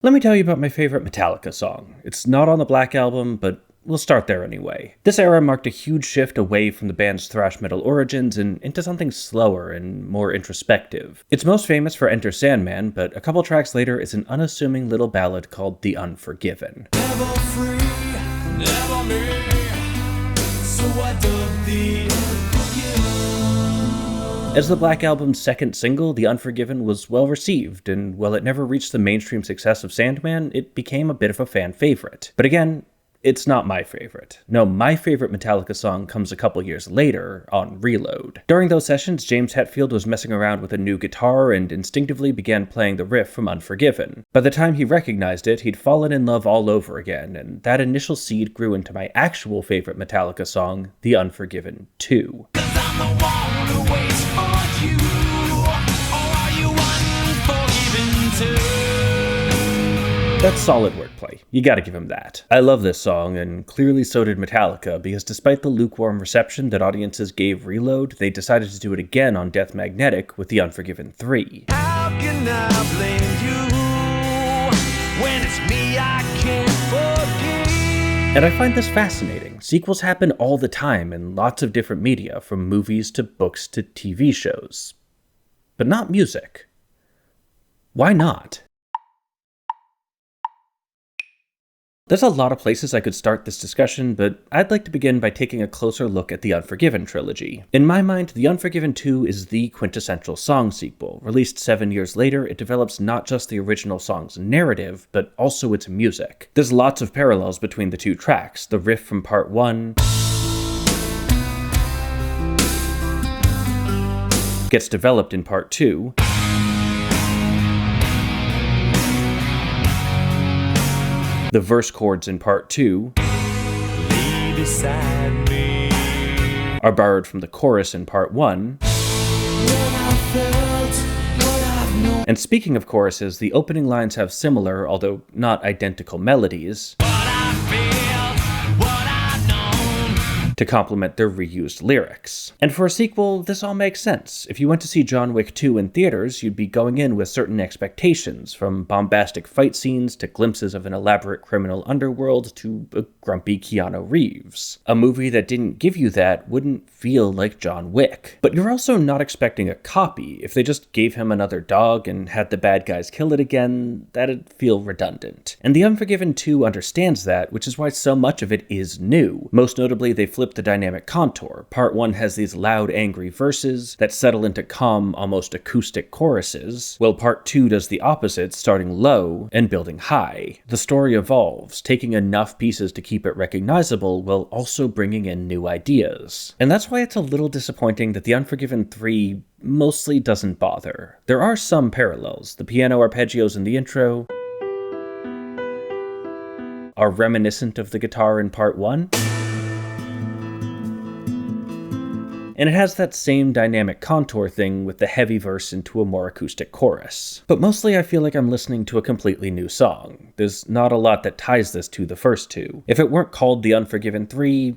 Let me tell you about my favorite Metallica song. It's not on the Black Album, but we'll start there anyway. This era marked a huge shift away from the band's thrash metal origins and into something slower and more introspective. It's most famous for Enter Sandman, but a couple tracks later is an unassuming little ballad called The Unforgiven. Never free, never me, so I dug the As the Black Album's second single, The Unforgiven was well received, and while it never reached the mainstream success of Sandman, it became a bit of a fan favorite. But again, it's not my favorite. No, my favorite Metallica song comes a couple years later, on Reload. During those sessions, James Hetfield was messing around with a new guitar and instinctively began playing the riff from Unforgiven. By the time he recognized it, he'd fallen in love all over again, and that initial seed grew into my actual favorite Metallica song, The Unforgiven 2. That's solid wordplay. You gotta give him that. I love this song, and clearly so did Metallica, because despite the lukewarm reception that audiences gave Reload, they decided to do it again on Death Magnetic with The Unforgiven 3. How can I blame you when it's me I can't forgive? And I find this fascinating. Sequels happen all the time in lots of different media, from movies to books to TV shows. But not music. Why not? There's a lot of places I could start this discussion, but I'd like to begin by taking a closer look at the Unforgiven trilogy. In my mind, The Unforgiven 2 is the quintessential song sequel. Released 7 years later, it develops not just the original song's narrative, but also its music. There's lots of parallels between the two tracks. The riff from part 1 gets developed in part 2, the verse chords in part 2 are borrowed from the chorus in part 1. And speaking of choruses, the opening lines have similar, although not identical melodies to complement their reused lyrics. And for a sequel, this all makes sense. If you went to see John Wick 2 in theaters, you'd be going in with certain expectations, from bombastic fight scenes to glimpses of an elaborate criminal underworld to a grumpy Keanu Reeves. A movie that didn't give you that wouldn't feel like John Wick. But you're also not expecting a copy. If they just gave him another dog and had the bad guys kill it again, that'd feel redundant. And The Unforgiven 2 understands that, which is why so much of it is new. Most notably, they flipped the dynamic contour. Part 1 has these loud, angry verses that settle into calm, almost acoustic choruses, while part 2 does the opposite, starting low and building high. The story evolves, taking enough pieces to keep it recognizable while also bringing in new ideas. And that's why it's a little disappointing that The Unforgiven 3 mostly doesn't bother. There are some parallels. The piano arpeggios in the intro are reminiscent of the guitar in part 1. And it has that same dynamic contour thing with the heavy verse into a more acoustic chorus. But mostly I feel like I'm listening to a completely new song. There's not a lot that ties this to the first two. If it weren't called The Unforgiven 3,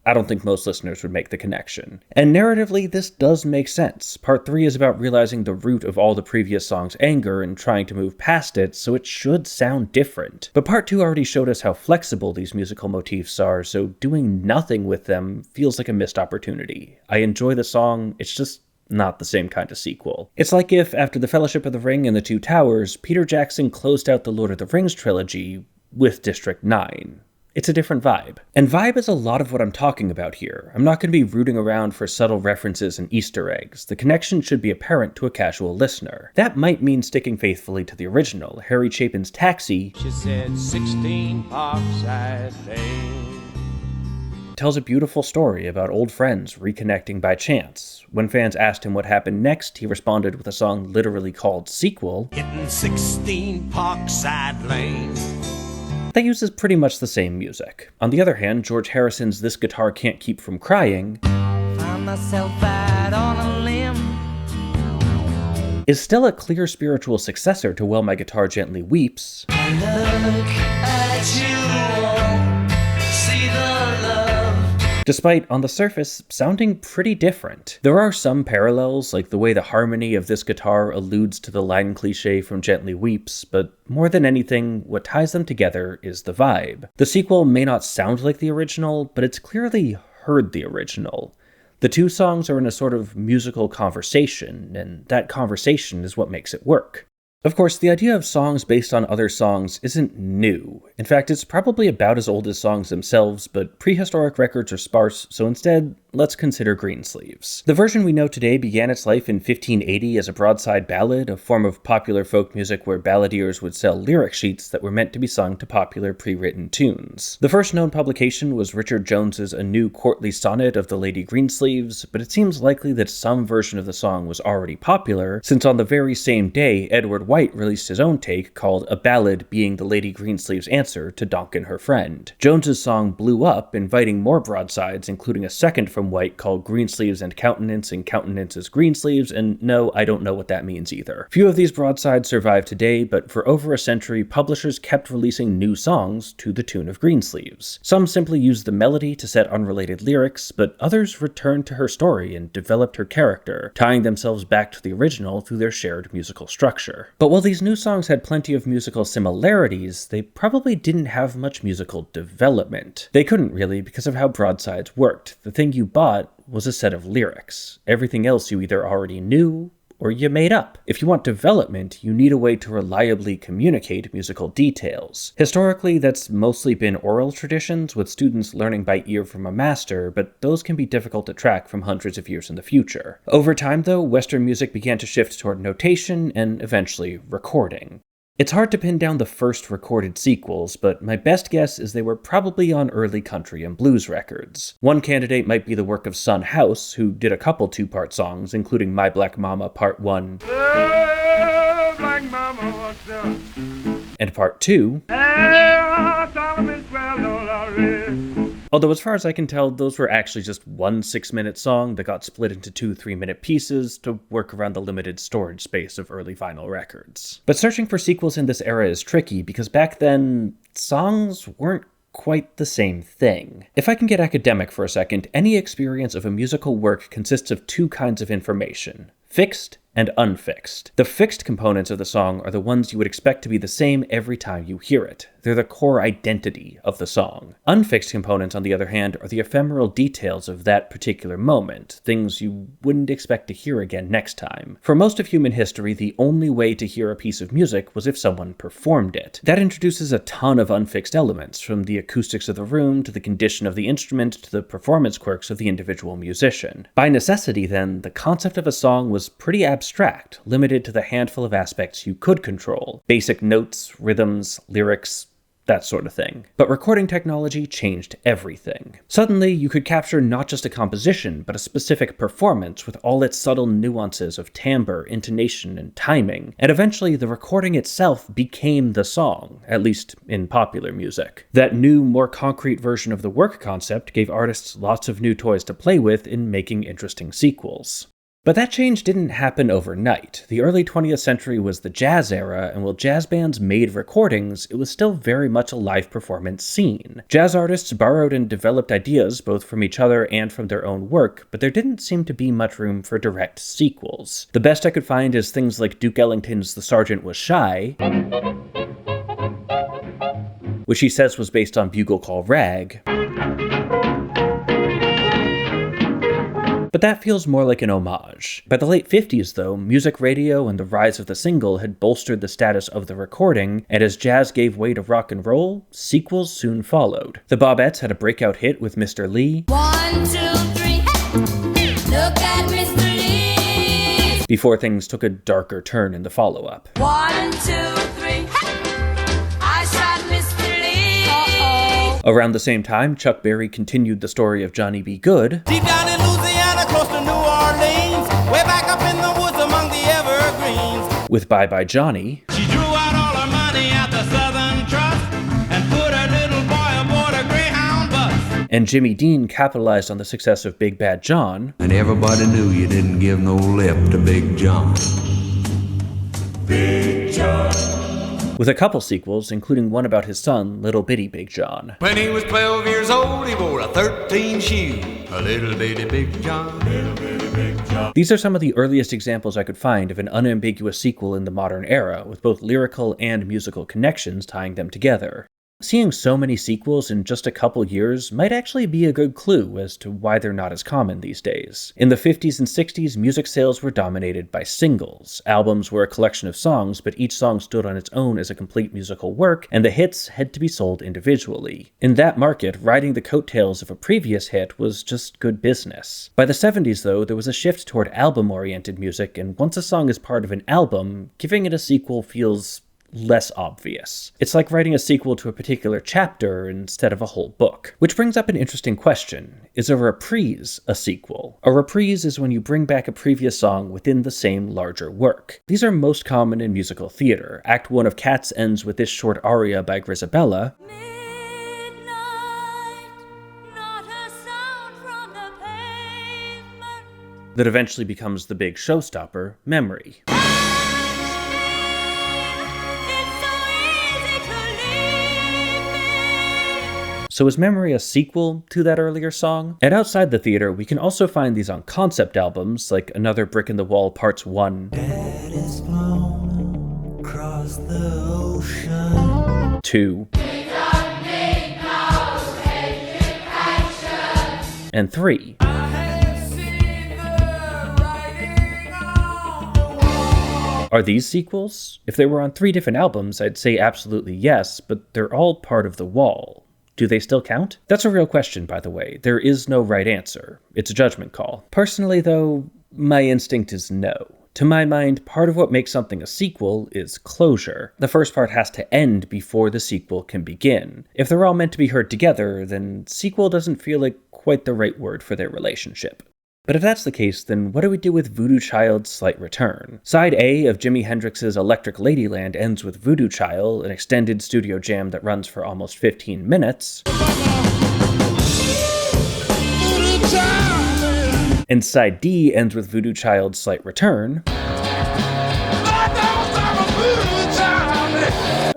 I don't think most listeners would make the connection. And narratively, this does make sense. Part 3 is about realizing the root of all the previous songs' anger and trying to move past it, so it should sound different. But Part 2 already showed us how flexible these musical motifs are, so doing nothing with them feels like a missed opportunity. I enjoy the song, it's just not the same kind of sequel. It's like if, after The Fellowship of the Ring and The Two Towers, Peter Jackson closed out the Lord of the Rings trilogy with District 9. It's a different vibe. And vibe is a lot of what I'm talking about here. I'm not going to be rooting around for subtle references and Easter eggs. The connection should be apparent to a casual listener. That might mean sticking faithfully to the original. Harry Chapin's Taxi, She said 16 Parkside Lane. tells a beautiful story about old friends reconnecting by chance. When fans asked him what happened next, he responded with a song literally called Sequel, Hitting 16 Parkside Lane. that uses pretty much the same music. On the other hand, George Harrison's This Guitar Can't Keep From Crying Found myself out on a limb. is still a clear spiritual successor to While My Guitar Gently Weeps, Look at you all, see the love despite, on the surface, sounding pretty different. There are some parallels, like the way the harmony of this guitar alludes to the line cliche from Gently Weeps, but more than anything, what ties them together is the vibe. The sequel may not sound like the original, but it's clearly heard the original. The two songs are in a sort of musical conversation, and that conversation is what makes it work. Of course, the idea of songs based on other songs isn't new. In fact, it's probably about as old as songs themselves, but prehistoric records are sparse, so instead, let's consider Greensleeves. The version we know today began its life in 1580 as a broadside ballad, a form of popular folk music where balladeers would sell lyric sheets that were meant to be sung to popular pre-written tunes. The first known publication was Richard Jones's A New Courtly Sonnet of the Lady Greensleeves, but it seems likely that some version of the song was already popular, since on the very same day, Edward White released his own take called A Ballad Being the Lady Greensleeves' Answer to Donkin Her Friend. Jones's song blew up, inviting more broadsides, including a second from White called Greensleeves and Countenance's Greensleeves, and no, I don't know what that means either. Few of these broadsides survive today, but for over a century, publishers kept releasing new songs to the tune of Greensleeves. Some simply used the melody to set unrelated lyrics, but others returned to her story and developed her character, tying themselves back to the original through their shared musical structure. But while these new songs had plenty of musical similarities, they probably didn't have much musical development. They couldn't really because of how broadsides worked. The thing you bought was a set of lyrics. Everything else you either already knew or you made up. If you want development, you need a way to reliably communicate musical details. Historically, that's mostly been oral traditions, with students learning by ear from a master, but those can be difficult to track from hundreds of years in the future. Over time, though, Western music began to shift toward notation and eventually recording. It's hard to pin down the first recorded sequels, but my best guess is they were probably on early country and blues records. One candidate might be the work of Son House, who did a couple two-part songs, including My Black Mama Part 1 Black Mama, what's up? and Part 2. Although as far as I can tell, those were actually just one 6-minute song that got split into 2 3-minute pieces to work around the limited storage space of early vinyl records. But searching for sequels in this era is tricky because back then, songs weren't quite the same thing. If I can get academic for a second, any experience of a musical work consists of 2 kinds of information: fixed and unfixed. The fixed components of the song are the ones you would expect to be the same every time you hear it. They're the core identity of the song. Unfixed components, on the other hand, are the ephemeral details of that particular moment, things you wouldn't expect to hear again next time. For most of human history, the only way to hear a piece of music was if someone performed it. That introduces a ton of unfixed elements, from the acoustics of the room, to the condition of the instrument, to the performance quirks of the individual musician. By necessity, then, the concept of a song was pretty abstract, limited to the handful of aspects you could control: basic notes, rhythms, lyrics, that sort of thing. But recording technology changed everything. Suddenly, you could capture not just a composition, but a specific performance with all its subtle nuances of timbre, intonation, and timing. And eventually, the recording itself became the song, at least in popular music. That new, more concrete version of the work concept gave artists lots of new toys to play with in making interesting sequels. But that change didn't happen overnight. The early 20th century was the jazz era, and while jazz bands made recordings, it was still very much a live performance scene. Jazz artists borrowed and developed ideas both from each other and from their own work, but there didn't seem to be much room for direct sequels. The best I could find is things like Duke Ellington's The Sergeant Was Shy, which he says was based on Bugle Call Rag. But that feels more like an homage. By the late 50s, though, music radio and the rise of the single had bolstered the status of the recording, and as jazz gave way to rock and roll, sequels soon followed. The Bobettes had a breakout hit with Mr. Lee. 1, 2, 3, hey! Look at Mr. Lee! Before things took a darker turn in the follow-up. 1, 2, 3, hey! I shot Mr. Lee! Uh-oh. Around the same time, Chuck Berry continued the story of Johnny B. Good. Deep down in Louisiana, close to New Orleans, way back up in the woods among the evergreens. With Bye Bye Johnny. She drew out all her money at the Southern Trust and put her little boy aboard a Greyhound bus. And Jimmy Dean capitalized on the success of Big Bad John. And everybody knew you didn't give no lip to Big John. Big John, with a couple sequels, including one about his son, Little Bitty Big John. When he was 12 years old, he wore a 13 shoe. A little bitty Big John. Little bitty Big John. These are some of the earliest examples I could find of an unambiguous sequel in the modern era, with both lyrical and musical connections tying them together. Seeing so many sequels in just a couple years might actually be a good clue as to why they're not as common these days. In the 50s and 60s, music sales were dominated by singles. Albums were a collection of songs, but each song stood on its own as a complete musical work, and the hits had to be sold individually. In that market, riding the coattails of a previous hit was just good business. By the 70s, though, there was a shift toward album-oriented music, and once a song is part of an album, giving it a sequel feels less obvious. It's like writing a sequel to a particular chapter instead of a whole book. Which brings up an interesting question. Is a reprise a sequel? A reprise is when you bring back a previous song within the same larger work. These are most common in musical theater. Act 1 of Cats ends with this short aria by Grisabella, that eventually becomes the big showstopper, Memory. So is Memory a sequel to that earlier song? And outside the theater, we can also find these on concept albums, like Another Brick in the Wall Parts 1, Dad is flown across the ocean. 2, and 3. Are these sequels? If they were on 3 different albums, I'd say absolutely yes, but they're all part of The Wall. Do they still count? That's a real question, by the way. There is no right answer. It's a judgment call. Personally, though, my instinct is no. To my mind, part of what makes something a sequel is closure. The first part has to end before the sequel can begin. If they're all meant to be heard together, then sequel doesn't feel like quite the right word for their relationship. But if that's the case, then what do we do with Voodoo Child's Slight Return? Side A of Jimi Hendrix's Electric Ladyland ends with Voodoo Child, an extended studio jam that runs for almost 15 minutes. And side D ends with Voodoo Child's Slight Return,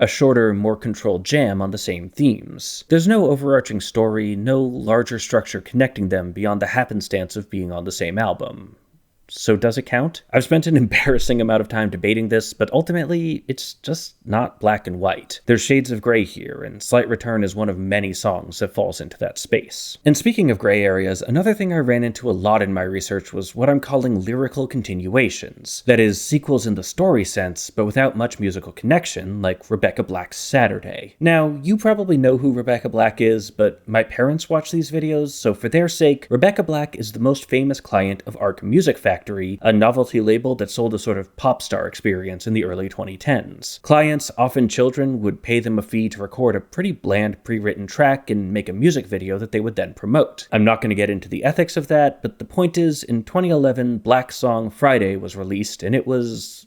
a shorter, more controlled jam on the same themes. There's no overarching story, no larger structure connecting them beyond the happenstance of being on the same album. So does it count? I've spent an embarrassing amount of time debating this, but ultimately, it's just not black and white. There's shades of gray here, and Slight Return is one of many songs that falls into that space. And speaking of gray areas, another thing I ran into a lot in my research was what I'm calling lyrical continuations. That is, sequels in the story sense, but without much musical connection, like Rebecca Black's Saturday. Now, you probably know who Rebecca Black is, but my parents watch these videos, so for their sake, Rebecca Black is the most famous client of Ark Music Factory, a novelty label that sold a sort of pop star experience in the early 2010s. Clients, often children, would pay them a fee to record a pretty bland pre-written track and make a music video that they would then promote. I'm not going to get into the ethics of that, but the point is, in 2011, Black's song Friday was released, and it was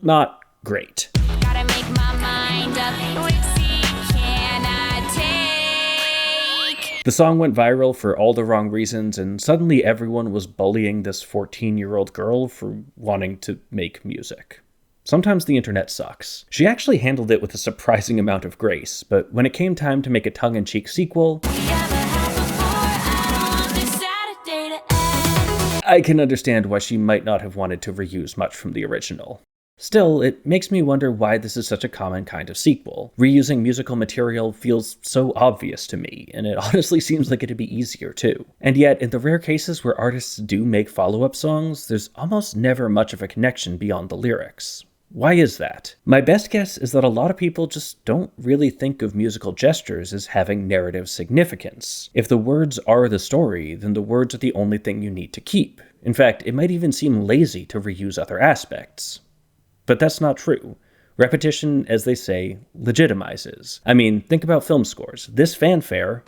not great. Gotta make my mind up. Which seat can I take? The song went viral for all the wrong reasons, and suddenly everyone was bullying this 14-year-old girl for wanting to make music. Sometimes the internet sucks. She actually handled it with a surprising amount of grace, but when it came time to make a tongue-in-cheek sequel, I can understand why she might not have wanted to reuse much from the original. Still, it makes me wonder why this is such a common kind of sequel. Reusing musical material feels so obvious to me, and it honestly seems like it'd be easier too. And yet, in the rare cases where artists do make follow-up songs, there's almost never much of a connection beyond the lyrics. Why is that? My best guess is that a lot of people just don't really think of musical gestures as having narrative significance. If the words are the story, then the words are the only thing you need to keep. In fact, it might even seem lazy to reuse other aspects. But that's not true. Repetition, as they say, legitimizes. I mean, think about film scores. This fanfare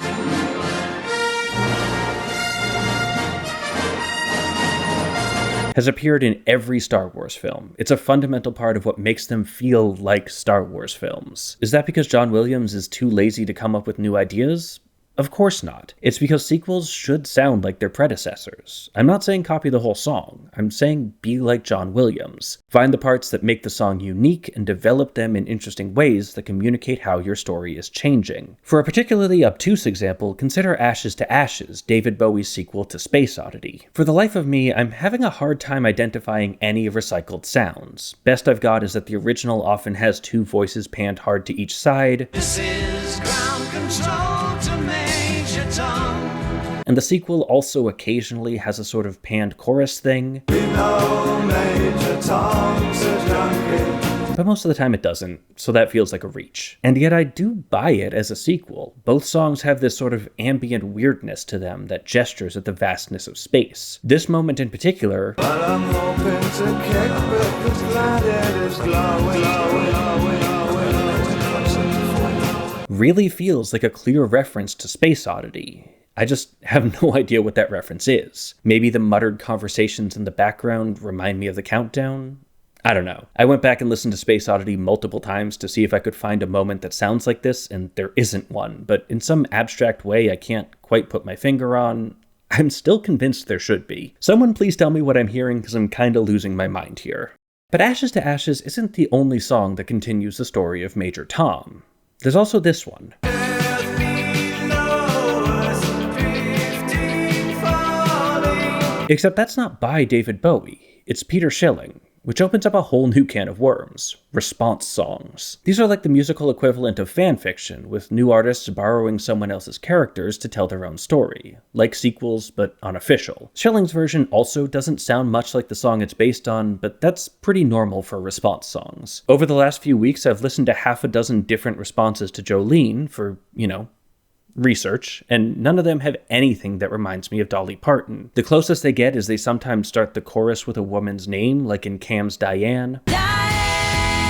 has appeared in every Star Wars film. It's a fundamental part of what makes them feel like Star Wars films. Is that because John Williams is too lazy to come up with new ideas? Of course not. It's because sequels should sound like their predecessors. I'm not saying copy the whole song. I'm saying be like John Williams. Find the parts that make the song unique and develop them in interesting ways that communicate how your story is changing. For a particularly obtuse example, consider Ashes to Ashes, David Bowie's sequel to Space Oddity. For the life of me, I'm having a hard time identifying any recycled sounds. Best I've got is that the original often has two voices panned hard to each side. This is ground control to Major Tom. And the sequel also occasionally has a sort of panned chorus thing. We know Major Tom's a junkie. But most of the time it doesn't, so that feels like a reach. And yet I do buy it as a sequel. Both songs have this sort of ambient weirdness to them that gestures at the vastness of space. This moment in particular, But I'm hoping to kick because glad it is glowing. really feels like a clear reference to Space Oddity. I just have no idea what that reference is. Maybe the muttered conversations in the background remind me of the countdown? I don't know. I went back and listened to Space Oddity multiple times to see if I could find a moment that sounds like this, and there isn't one, but in some abstract way I can't quite put my finger on. I'm still convinced there should be. Someone please tell me what I'm hearing, because I'm kinda losing my mind here. But Ashes to Ashes isn't the only song that continues the story of Major Tom. There's also this one. Except that's not by David Bowie, it's Peter Schilling, which opens up a whole new can of worms. Response songs. These are like the musical equivalent of fan fiction, with new artists borrowing someone else's characters to tell their own story. Like sequels, but unofficial. Schilling's version also doesn't sound much like the song it's based on, but that's pretty normal for response songs. Over the last few weeks, I've listened to half a dozen different responses to Jolene for, research, and none of them have anything that reminds me of Dolly Parton. The closest they get is they sometimes start the chorus with a woman's name, like in Cam's Diane. I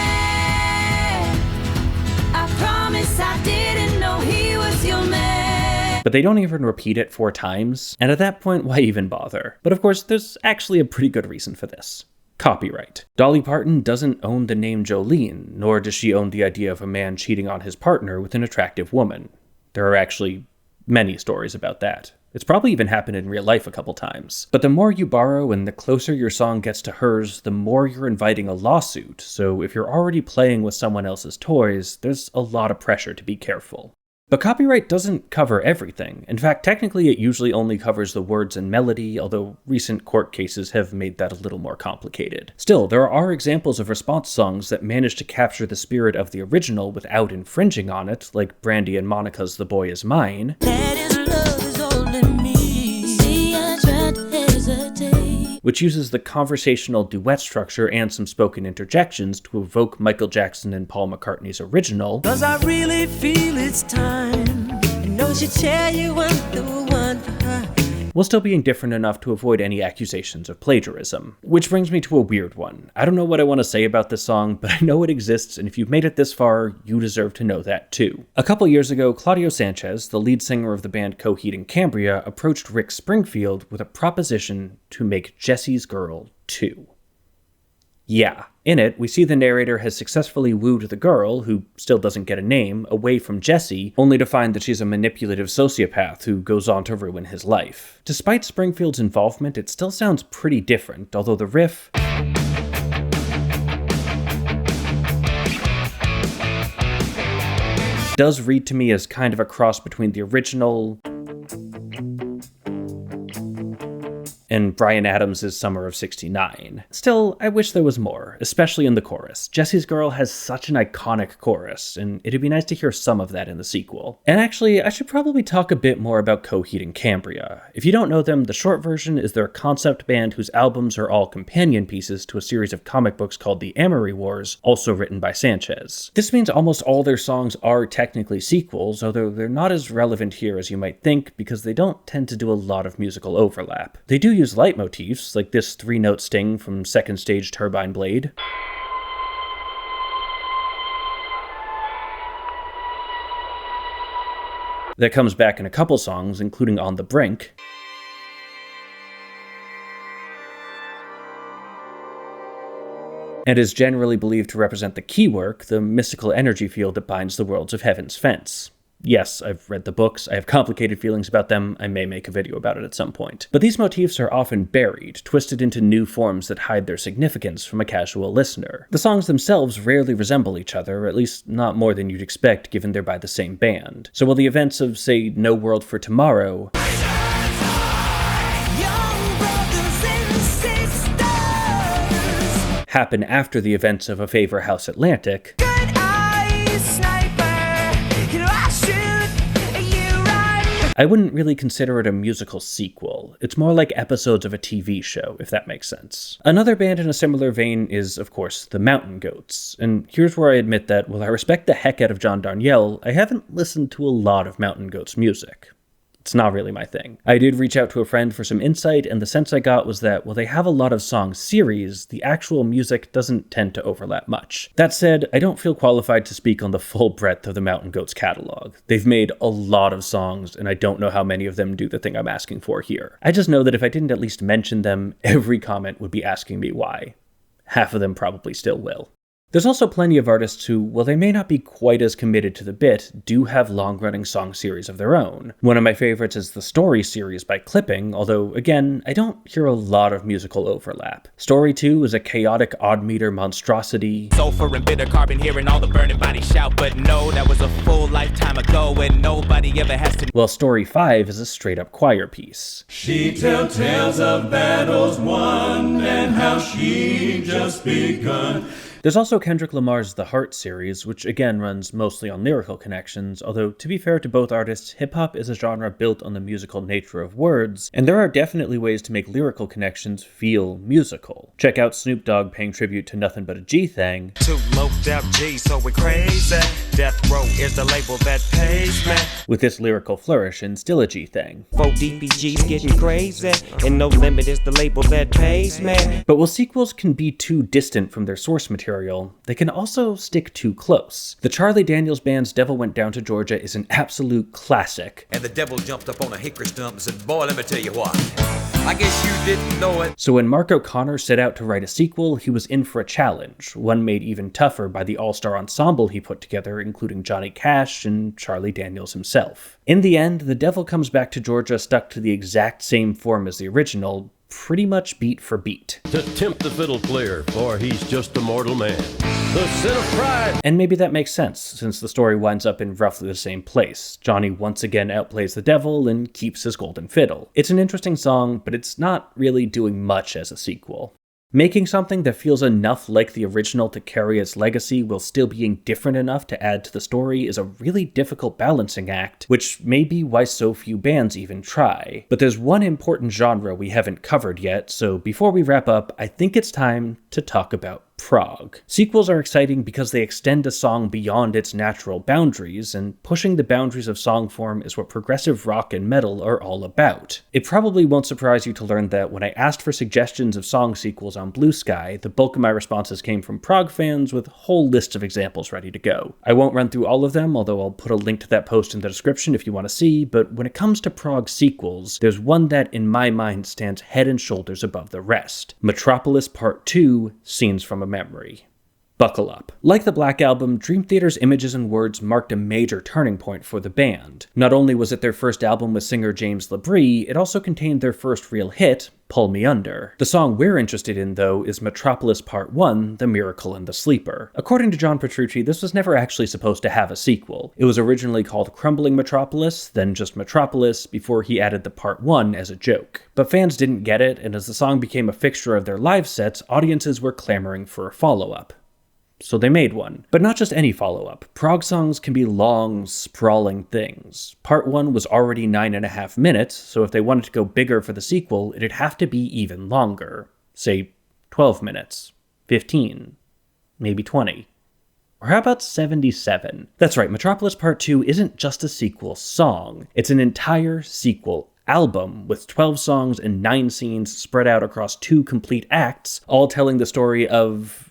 promise I didn't know he was your man. But they don't even repeat it 4 times, and at that point, why even bother? But of course, there's actually a pretty good reason for this. Copyright. Dolly Parton doesn't own the name Jolene, nor does she own the idea of a man cheating on his partner with an attractive woman. There are actually many stories about that. It's probably even happened in real life a couple times. But the more you borrow and the closer your song gets to hers, the more you're inviting a lawsuit. So if you're already playing with someone else's toys, there's a lot of pressure to be careful. But copyright doesn't cover everything. In fact, technically it usually only covers the words and melody, although recent court cases have made that a little more complicated. Still, there are examples of response songs that manage to capture the spirit of the original without infringing on it, like Brandy and Monica's The Boy Is Mine. That is love is all in me. See, I tried to hesitate. Which uses the conversational duet structure and some spoken interjections to evoke Michael Jackson and Paul McCartney's original. 'Cause I really feel it's time. And don't you tell you I'm the one for her. While still being different enough to avoid any accusations of plagiarism. Which brings me to a weird one. I don't know what I want to say about this song, but I know it exists, and if you've made it this far, you deserve to know that too. A couple years ago, Claudio Sanchez, the lead singer of the band Coheed and Cambria, approached Rick Springfield with a proposition to make Jesse's Girl 2. Yeah. In it, we see the narrator has successfully wooed the girl, who still doesn't get a name, away from Jesse, only to find that she's a manipulative sociopath who goes on to ruin his life. Despite Springfield's involvement, it still sounds pretty different, although the riff does read to me as kind of a cross between the original and Bryan Adams' Summer of '69. Still, I wish there was more, especially in the chorus. Jesse's Girl has such an iconic chorus, and it'd be nice to hear some of that in the sequel. And actually, I should probably talk a bit more about Coheed and Cambria. If you don't know them, the short version is their concept band whose albums are all companion pieces to a series of comic books called The Amory Wars, also written by Sanchez. This means almost all their songs are technically sequels, although they're not as relevant here as you might think, because they don't tend to do a lot of musical overlap. They do use leitmotifs, like this 3-note sting from Second Stage Turbine Blade, that comes back in a couple songs, including On the Brink, and is generally believed to represent the keywork, the mystical energy field that binds the worlds of Heaven's Fence. Yes, I've read the books, I have complicated feelings about them, I may make a video about it at some point. But these motifs are often buried, twisted into new forms that hide their significance from a casual listener. The songs themselves rarely resemble each other, at least not more than you'd expect given they're by the same band. So while the events of, say, No World for Tomorrow happen after the events of A Favor House Atlantic, I wouldn't really consider it a musical sequel. It's more like episodes of a TV show, if that makes sense. Another band in a similar vein is, of course, the Mountain Goats. And here's where I admit that, while I respect the heck out of John Darnielle, I haven't listened to a lot of Mountain Goats music. It's not really my thing. I did reach out to a friend for some insight, and the sense I got was that while they have a lot of song series, the actual music doesn't tend to overlap much. That said, I don't feel qualified to speak on the full breadth of the Mountain Goats catalog. They've made a lot of songs, and I don't know how many of them do the thing I'm asking for here. I just know that if I didn't at least mention them, every comment would be asking me why. Half of them probably still will. There's also plenty of artists who, while they may not be quite as committed to the bit, do have long-running song series of their own. One of my favorites is the Story series by Clipping, although, again, I don't hear a lot of musical overlap. Story 2 is a chaotic odd-meter monstrosity. Sulfur and bitter carbon hearing all the burning bodies shout, but no, that was a full lifetime ago and nobody ever has to. While Story 5 is a straight-up choir piece. She tell tales of battles won and how she just begun. There's also Kendrick Lamar's The Heart series, which again runs mostly on lyrical connections, although to be fair to both artists, hip-hop is a genre built on the musical nature of words, and there are definitely ways to make lyrical connections feel musical. Check out Snoop Dogg paying tribute to Nothing But a G-Thang. Too loped up G, so we're crazy. Death Row is the label that pays me. With this lyrical flourish in Still a G-Thang. 4 DPG's getting crazy, and No Limit is the label that pays me. But while sequels can be too distant from their source material, they can also stick too close. The Charlie Daniels Band's Devil Went Down to Georgia is an absolute classic. And the devil jumped up on a hickory stump and said, boy, let me tell you what. I guess you didn't know it. So when Marco Connor set out to write a sequel, he was in for a challenge, one made even tougher by the all-star ensemble he put together, including Johnny Cash and Charlie Daniels himself. In the end, The Devil Comes Back to Georgia stuck to the exact same form as the original, pretty much beat for beat. To tempt the fiddle player, for he's just a mortal man. The sin of pride. And maybe that makes sense, since the story winds up in roughly the same place. Johnny once again outplays the devil and keeps his golden fiddle. It's an interesting song, but it's not really doing much as a sequel. Making something that feels enough like the original to carry its legacy while still being different enough to add to the story is a really difficult balancing act, which may be why so few bands even try. But there's one important genre we haven't covered yet, so before we wrap up, I think it's time to talk about prog. Sequels are exciting because they extend a song beyond its natural boundaries, and pushing the boundaries of song form is what progressive rock and metal are all about. It probably won't surprise you to learn that when I asked for suggestions of song sequels on Blue Sky, the bulk of my responses came from prog fans with a whole list of examples ready to go. I won't run through all of them, although I'll put a link to that post in the description if you want to see, but when it comes to prog sequels, there's one that in my mind stands head and shoulders above the rest. Metropolis Part 2, Scenes from a Memory. Buckle up. Like the Black Album, Dream Theater's Images and Words marked a major turning point for the band. Not only was it their first album with singer James LaBrie, it also contained their first real hit, Pull Me Under. The song we're interested in, though, is Metropolis Part 1, The Miracle and the Sleeper. According to John Petrucci, this was never actually supposed to have a sequel. It was originally called Crumbling Metropolis, then just Metropolis, before he added the Part 1 as a joke. But fans didn't get it, and as the song became a fixture of their live sets, audiences were clamoring for a follow-up. So they made one. But not just any follow-up. Prog songs can be long, sprawling things. Part 1 was already 9.5 minutes, so if they wanted to go bigger for the sequel, it'd have to be even longer. Say, 12 minutes. 15. Maybe 20. Or how about 77? That's right, Metropolis Part 2 isn't just a sequel song. It's an entire sequel album with 12 songs and 9 scenes spread out across 2 complete acts, all telling the story of,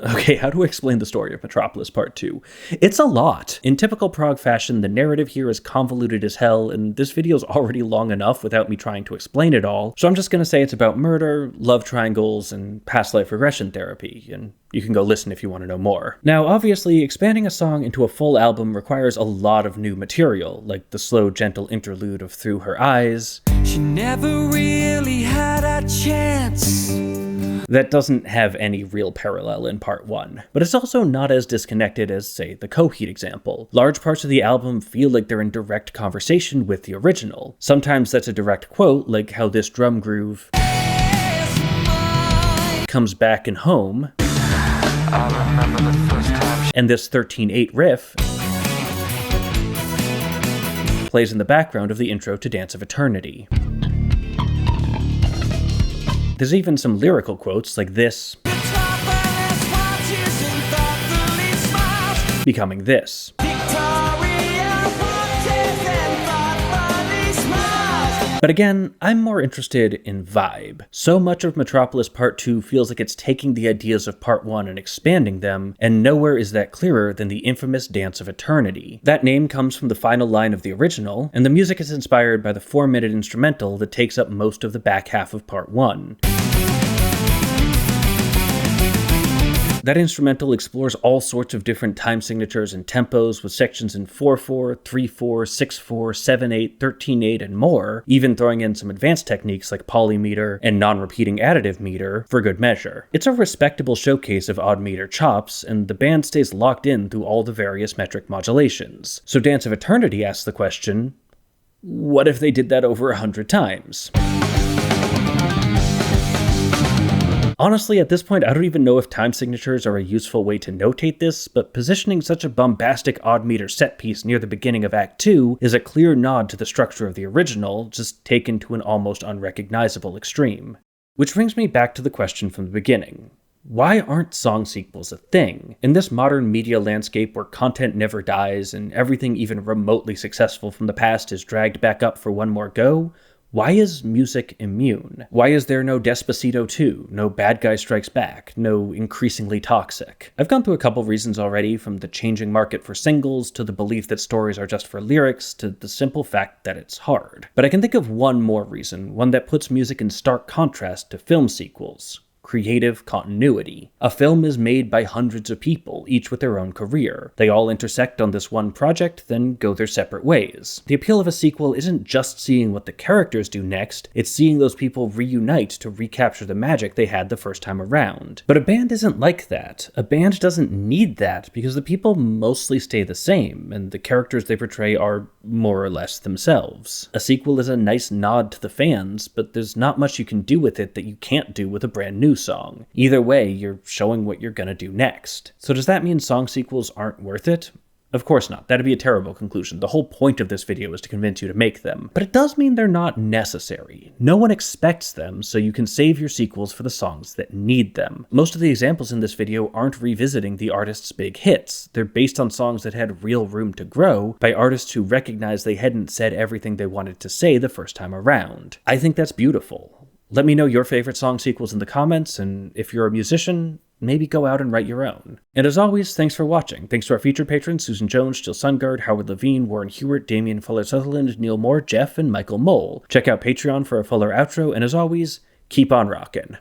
Okay, how do I explain the story of Metropolis Part 2? It's a lot. In typical prog fashion, the narrative here is convoluted as hell, and this video's already long enough without me trying to explain it all, so I'm just gonna say it's about murder, love triangles, and past life regression therapy, and you can go listen if you want to know more. Now, obviously, expanding a song into a full album requires a lot of new material, like the slow, gentle interlude of Through Her Eyes. She never really had a chance. That doesn't have any real parallel in part 1, but it's also not as disconnected as, say, the Coheed example. Large parts of the album feel like they're in direct conversation with the original. Sometimes that's a direct quote, like how this drum groove comes back in Home, and this 13/8 riff plays in the background of the intro to Dance of Eternity. There's even some lyrical quotes like this becoming this. But again, I'm more interested in vibe. So much of Metropolis Part 2 feels like it's taking the ideas of Part 1 and expanding them, and nowhere is that clearer than the infamous Dance of Eternity. That name comes from the final line of the original, and the music is inspired by the 4-minute instrumental that takes up most of the back half of Part 1. That instrumental explores all sorts of different time signatures and tempos, with sections in 4/4, 3/4, 6/4, 7/8, 13/8, and more, even throwing in some advanced techniques like polymeter and non-repeating additive meter for good measure. It's a respectable showcase of odd meter chops, and the band stays locked in through all the various metric modulations. So Dance of Eternity asks the question, what if they did that over 100 times? Honestly, at this point, I don't even know if time signatures are a useful way to notate this, but positioning such a bombastic odd meter set piece near the beginning of Act 2 is a clear nod to the structure of the original, just taken to an almost unrecognizable extreme. Which brings me back to the question from the beginning. Why aren't song sequels a thing? In this modern media landscape where content never dies and everything even remotely successful from the past is dragged back up for one more go, why is music immune? Why is there no Despacito 2, no Bad Guy Strikes Back, no Increasingly Toxic? I've gone through a couple reasons already, from the changing market for singles, to the belief that stories are just for lyrics, to the simple fact that it's hard. But I can think of one more reason, one that puts music in stark contrast to film sequels. Creative continuity. A film is made by hundreds of people, each with their own career. They all intersect on this one project, then go their separate ways. The appeal of a sequel isn't just seeing what the characters do next, it's seeing those people reunite to recapture the magic they had the first time around. But a band isn't like that. A band doesn't need that, because the people mostly stay the same, and the characters they portray are more or less themselves. A sequel is a nice nod to the fans, but there's not much you can do with it that you can't do with a brand new song. Either way, you're showing what you're gonna do next. So does that mean song sequels aren't worth it? Of course not. That'd be a terrible conclusion. The whole point of this video is to convince you to make them. But it does mean they're not necessary. No one expects them, so you can save your sequels for the songs that need them. Most of the examples in this video aren't revisiting the artist's big hits. They're based on songs that had real room to grow by artists who recognized they hadn't said everything they wanted to say the first time around. I think that's beautiful. Let me know your favorite song sequels in the comments, and if you're a musician, maybe go out and write your own. And as always, thanks for watching. Thanks to our featured patrons, Susan Jones, Jill Sungard, Howard Levine, Warren Hewart, Damian Fuller-Sutherland, Neil Moore, Jeff, and Michael Mole. Check out Patreon for a fuller outro, and as always, keep on rockin'.